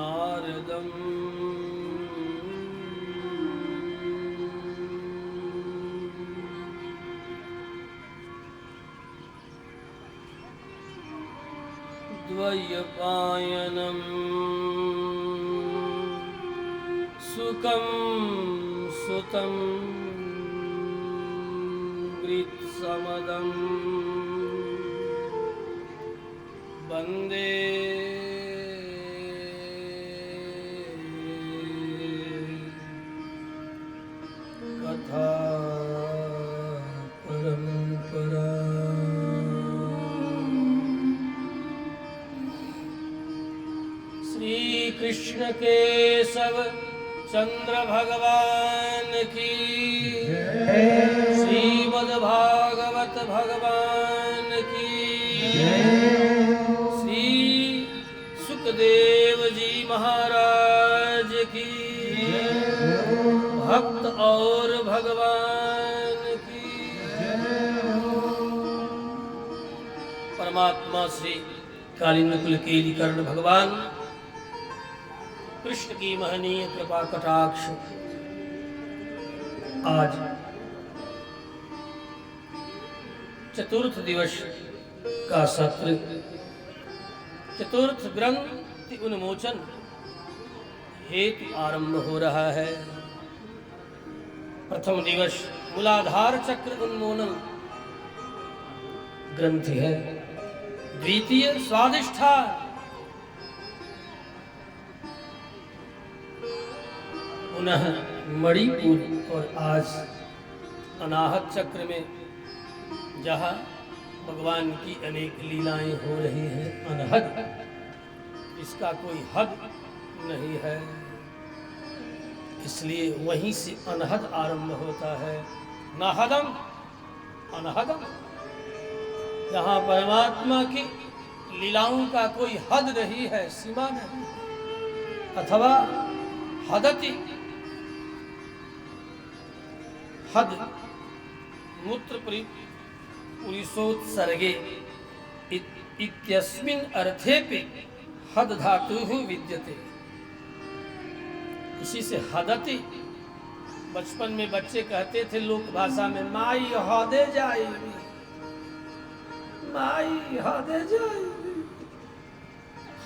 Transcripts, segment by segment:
नारदम् द्वैपायनं सुखं सुतं वृत्समदम् वन्दे कथा परंपरा। श्री कृष्ण केशव चंद्र भगवान की, श्रीमद् भागवत भगवान की, श्री सुखदेव जी महाराज की, भक्त और भगवान की। परमात्मा श्री कालिंदी केलीकर्ण भगवान कृष्ण की महनीय कृपा कटाक्ष आज चतुर्थ दिवस का सत्र चतुर्थ ग्रंथ उन्मोचन हेतु आरंभ हो रहा है। प्रथम दिवस मूलाधार चक्र उन्मोचन ग्रंथ है। द्वितीय स्वादिष्ठान, पुनः मणिपुर, और आज अनाहत चक्र में जहाँ भगवान की अनेक लीलाएं हो रही हैं, अनहद, इसका कोई हद नहीं है, इसलिए वहीं से अनहद आरंभ होता है। नाहदम अनहदम, जहाँ परमात्मा की लीलाओं का कोई हद नहीं है, सीमा नहीं, अथवा हदति, हद मूत्र पुरुषोत्सर्गे इत्यस्मिन् अर्थे पे हद धातु विद्यते। इसी से हदति, बचपन में बच्चे कहते थे लोक भाषा में, माई हदे जाएगी, माई हदे जाएगी,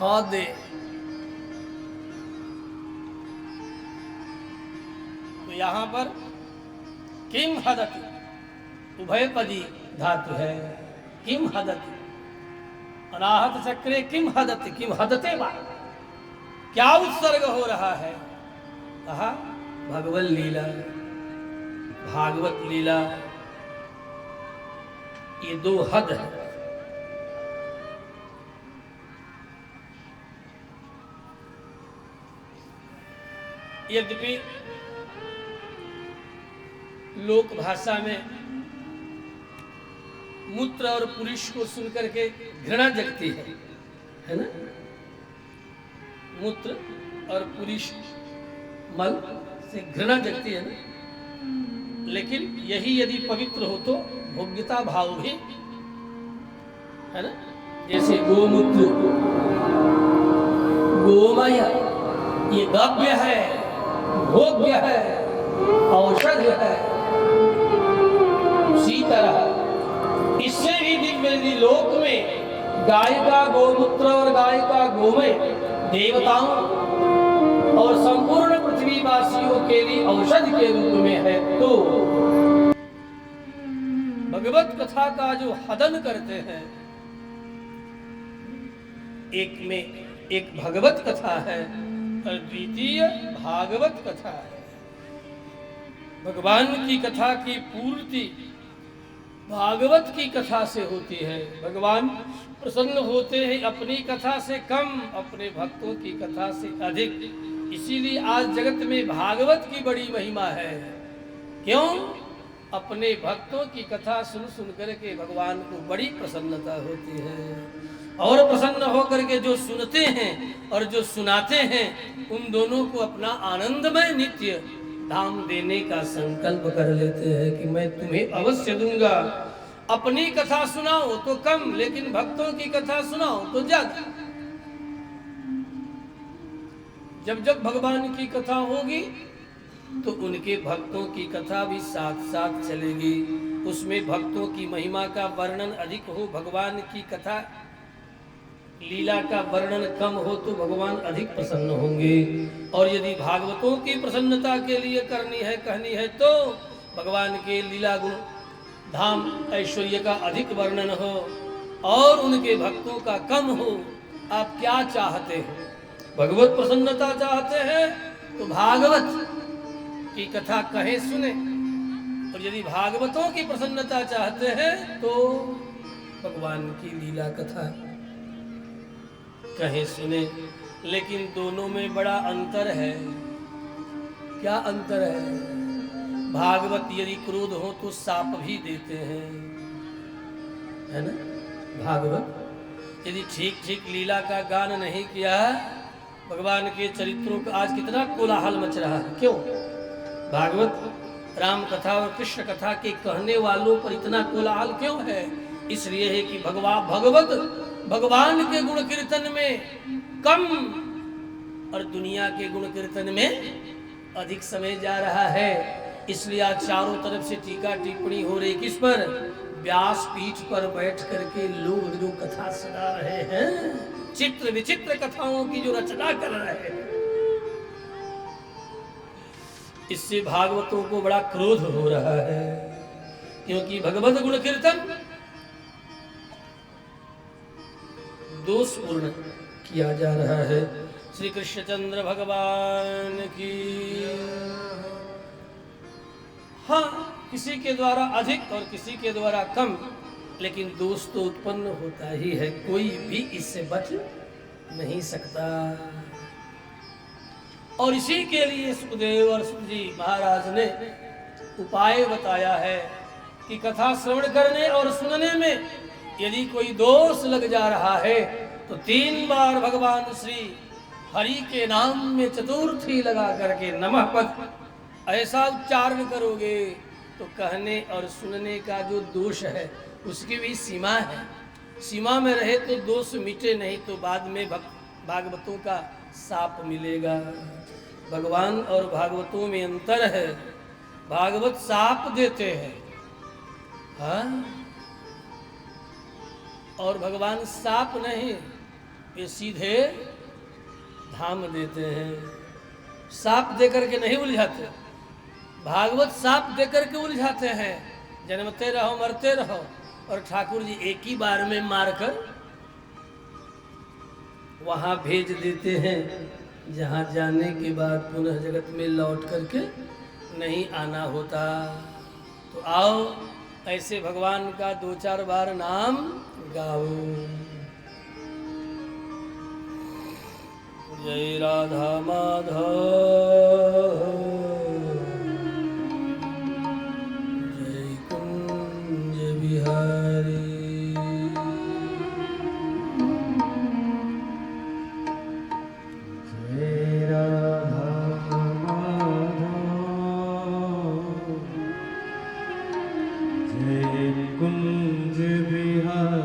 हदे। तो यहाँ पर किम हदति उभयपदी धातु है। किम हदति, अनाहत चक्रे किम हदति, किम हदते बा, क्या उत्सर्ग हो रहा है? कहा भगवत लीला, भागवत लीला, ये दो हद है। यद्यपि लोक भाषा में मूत्र और पुरुष को सुनकर के घृणा जगती है ना? मूत्र और पुरुष मल से घृणा जगती है ना? लेकिन यही यदि पवित्र हो तो भोग्यता भाव भी है ना? जैसे गोमूत्र, गोमय, ये गव्य है, भोग्य है, औषध है। उसी तरह इससे भी दिव्य लोक में गाय का गोमूत्र और गाय का गोमय देवताओं और संपूर्ण पृथ्वीवासियों के लिए औषध के रूप में है। तो भगवत कथा का जो हदन करते हैं, एक में एक भगवत कथा है और द्वितीय भागवत कथा है। भगवान की कथा की पूर्ति भागवत की कथा से होती है। भगवान प्रसन्न होते हैं अपनी कथा से कम, अपने भक्तों की कथा से अधिक। इसीलिए आज जगत में भागवत की बड़ी महिमा है। क्यों? अपने भक्तों की कथा सुन सुन करके भगवान को बड़ी प्रसन्नता होती है, और प्रसन्न होकर के जो सुनते हैं और जो सुनाते हैं, उन दोनों को अपना आनंदमय नित्य धाम देने का संकल्प कर लेते हैं कि मैं तुम्हें अवश्य दूंगा। अपनी कथा सुनाओ तो कम, लेकिन भक्तों की कथा सुनाओ तो ज्यादा। जब जब भगवान की कथा होगी तो उनके भक्तों की कथा भी साथ साथ चलेगी। उसमें भक्तों की महिमा का वर्णन अधिक हो, भगवान की कथा लीला का वर्णन कम हो तो भगवान अधिक प्रसन्न होंगे। और यदि भागवतों की प्रसन्नता के लिए कहनी है तो भगवान के लीला गुण धाम ऐश्वर्य का अधिक वर्णन हो और उनके भक्तों का कम हो। आप क्या चाहते हो? भगवत प्रसन्नता चाहते हैं तो भागवत की कथा कहे सुने, और यदि भागवतों की प्रसन्नता चाहते हैं तो भगवान की लीला कथा कहे सुने। लेकिन दोनों में बड़ा अंतर है। क्या अंतर है? भागवत यदि क्रोध हो तो साप भी देते हैं, है ना? भागवत यदि ठीक ठीक लीला का गान नहीं किया, भगवान के चरित्रों का आज कितना कोलाहल मच रहा है। क्यों? भागवत राम कथा और कृष्ण कथा के कहने वालों पर इतना कोलाहल क्यों है? इसलिए है कि भगवान के गुण कीर्तन में कम और दुनिया के गुण कीर्तन में अधिक समय जा रहा है। इसलिए आज चारों तरफ से टीका टिप्पणी हो रही। किस पर? व्यास पीठ पर बैठ करके लोग जो कथा सुना रहे हैं, चित्र विचित्र कथाओं की जो रचना कर रहे हैं, इससे भागवतों को बड़ा क्रोध हो रहा है। क्योंकि भगवत गुण कीर्तन दोषपूर्ण किया जा रहा है। श्री कृष्णचंद्र भगवान की। हाँ, किसी के द्वारा अधिक और किसी के द्वारा कम, लेकिन दोष तो उत्पन्न होता ही है, कोई भी इससे बच नहीं सकता। और इसी के लिए सुखदेव और सुत जी महाराज ने उपाय बताया है कि कथा श्रवण करने और सुनने में यदि कोई दोष लग जा रहा है तो 3 बार भगवान श्री हरि के नाम में चतुर्थी लगा करके नमः पद ऐसा उच्चारण करोगे तो कहने और सुनने का जो दोष है उसकी भी सीमा है। सीमा में रहे तो दोष मिटे, नहीं तो बाद में भागवतों का साप मिलेगा। भगवान और भागवतों में अंतर है। भागवत साप देते हैं, हाँ, और भगवान साप नहीं, ये सीधे धाम देते हैं। साप देकर के नहीं उलझाते, भागवत साप देकर के उलझाते हैं। जन्मते रहो मरते रहो, और ठाकुर जी एक ही बार में मारकर वहां भेज देते हैं जहां जाने के बाद पुनः जगत में लौट करके नहीं आना होता। तो आओ ऐसे भगवान का 2-4 बार नाम गाओ। जय राधा माधव, जय कुंज बिहारी। जय राधा माधव, जय कुंज बिहारी।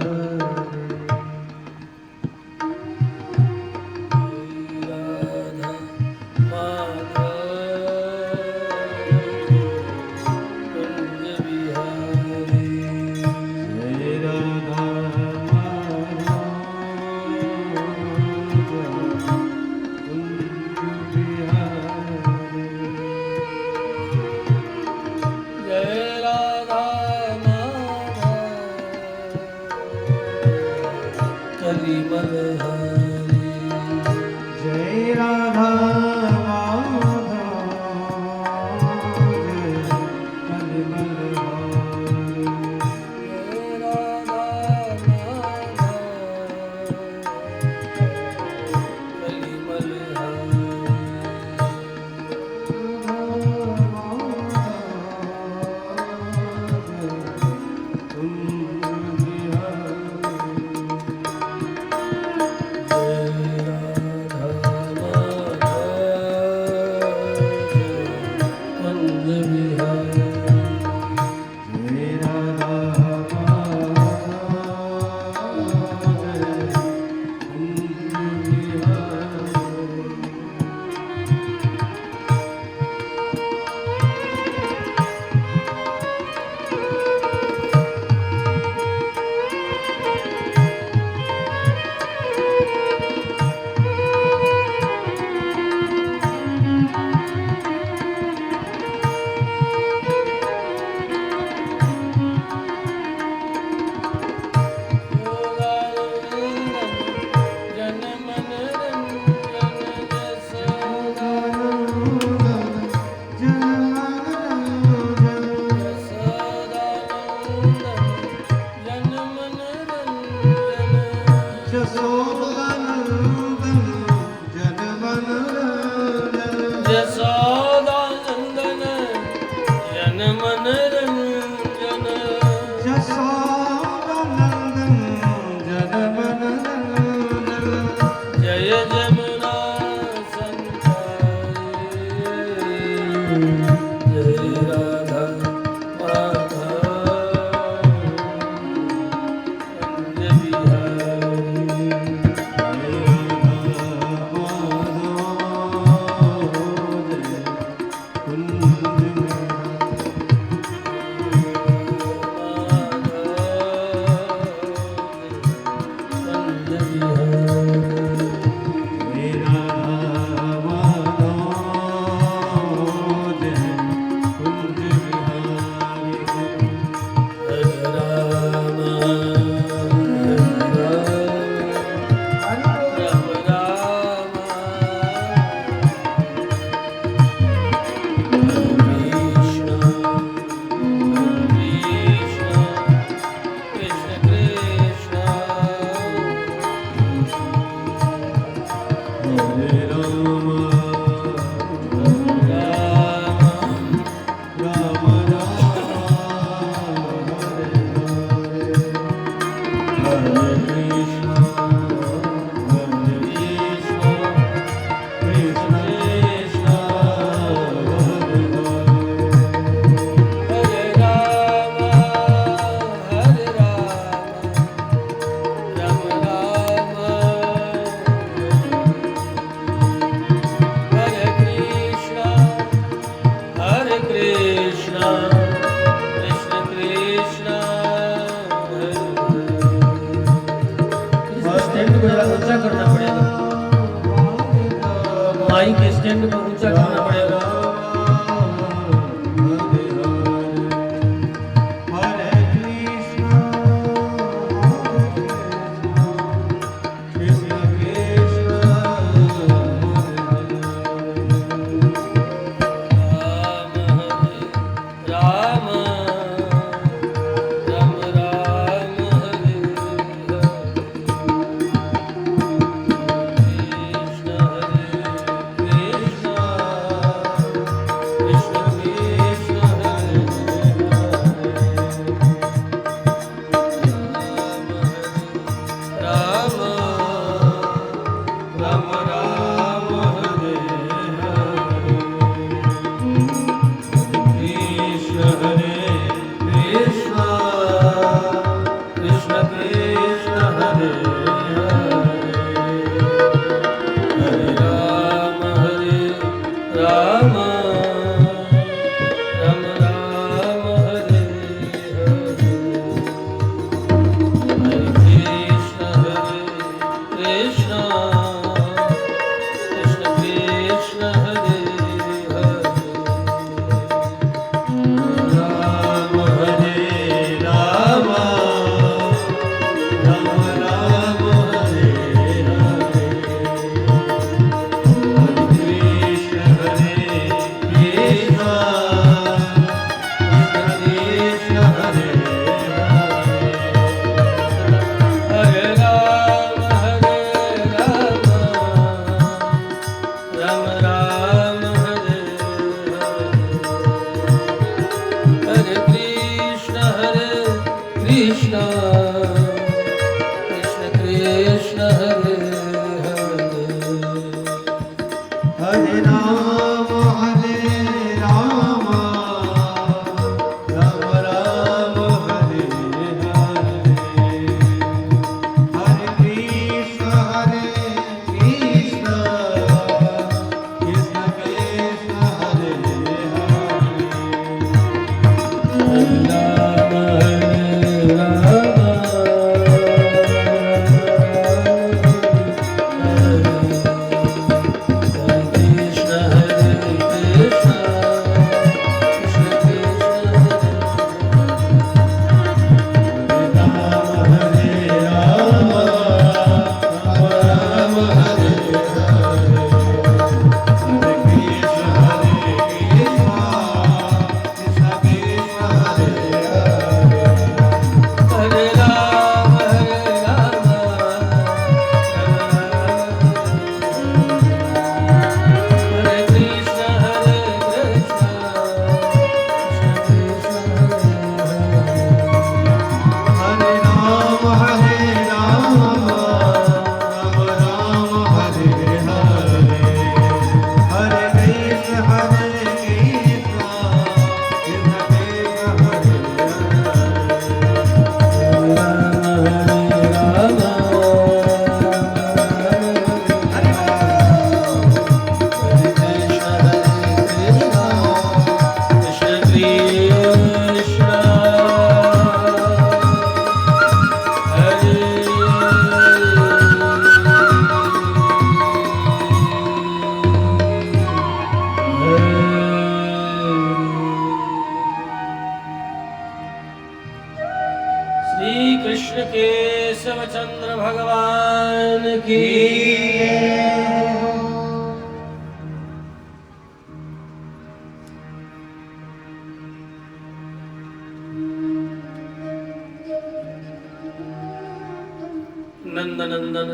नंदनंदन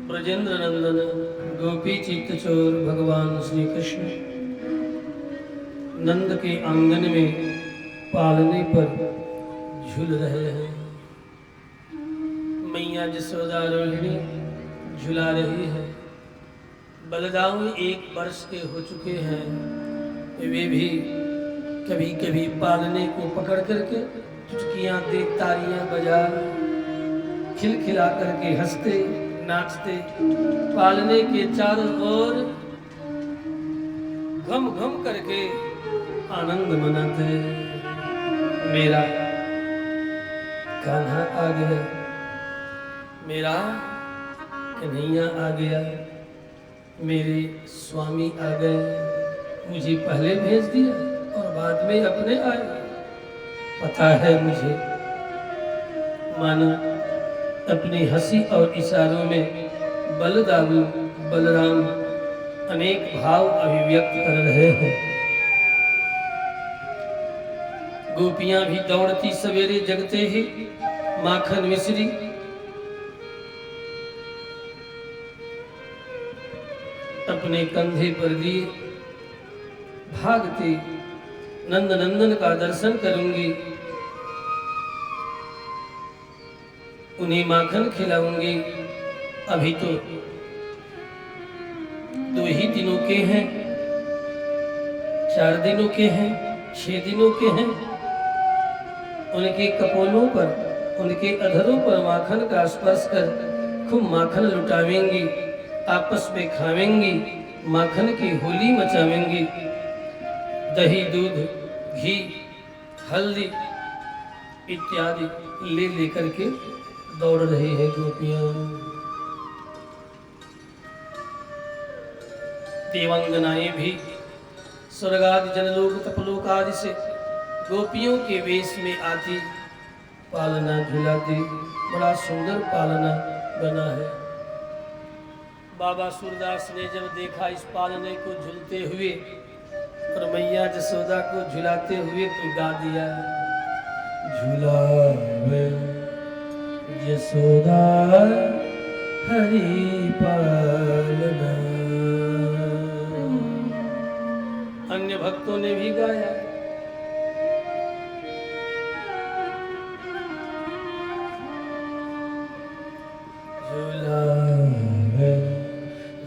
ब्रजेंद्र नंदन गोपी चित्तचोर भगवान श्री कृष्ण नंद के आंगन में पालने पर झूल रहे हैं। मैया जसोदा रोहिणी झुला रही है। बलदाऊ 1 वर्ष के हो चुके हैं, वे भी कभी कभी पालने को पकड़ करके चुटकियां दे, तालियां बजा, खिलखिला करके हंसते नाचते पालने के चारों ओर घम घम करके आनंद मनाते। मेरा कान्हा आ गया, मेरा कन्हैया आ गया, मेरे स्वामी आ गए। मुझे पहले भेज दिया और बाद में अपने आए। पता है मुझे, मानो अपनी हंसी और इशारों में बलदाऊ बलराम अनेक भाव अभिव्यक्त कर रहे हैं। गोपियां भी दौड़ती सवेरे जगते ही माखन मिश्री अपने कंधे पर लिए भागती, नंद नंदन का दर्शन करूंगी, उन्हें माखन खिलाऊंगी। अभी तो 2 ही दिनों के हैं, 4 दिनों के हैं, 6 दिनों के हैं। उनके कपोलों पर, उनके अधरों पर माखन का स्पर्श कर खूब माखन लुटावेंगी, आपस में खावेंगी, माखन की होली मचावेंगी। दही, दूध, घी, हल्दी इत्यादि ले लेकर के दौड़ रही है गोपियां। देवांगनाएं भी स्वर्ग आदि जनलोक तपलोक आदि से गोपियों के वेश में आती, पालना झुलाती। बड़ा सुंदर पालना बना है। बाबा सूरदास ने जब देखा इस पालने को झूलते हुए और मैया जसोदा को झुलाते हुए, तो गा दिया, झुलावे यशोदा हरि पालना। अन्य भक्तों ने भी गाया। झुलावे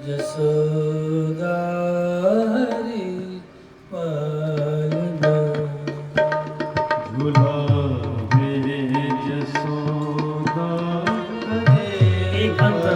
यशोदा हरि पालना, झुलावे यशोदा एक अंत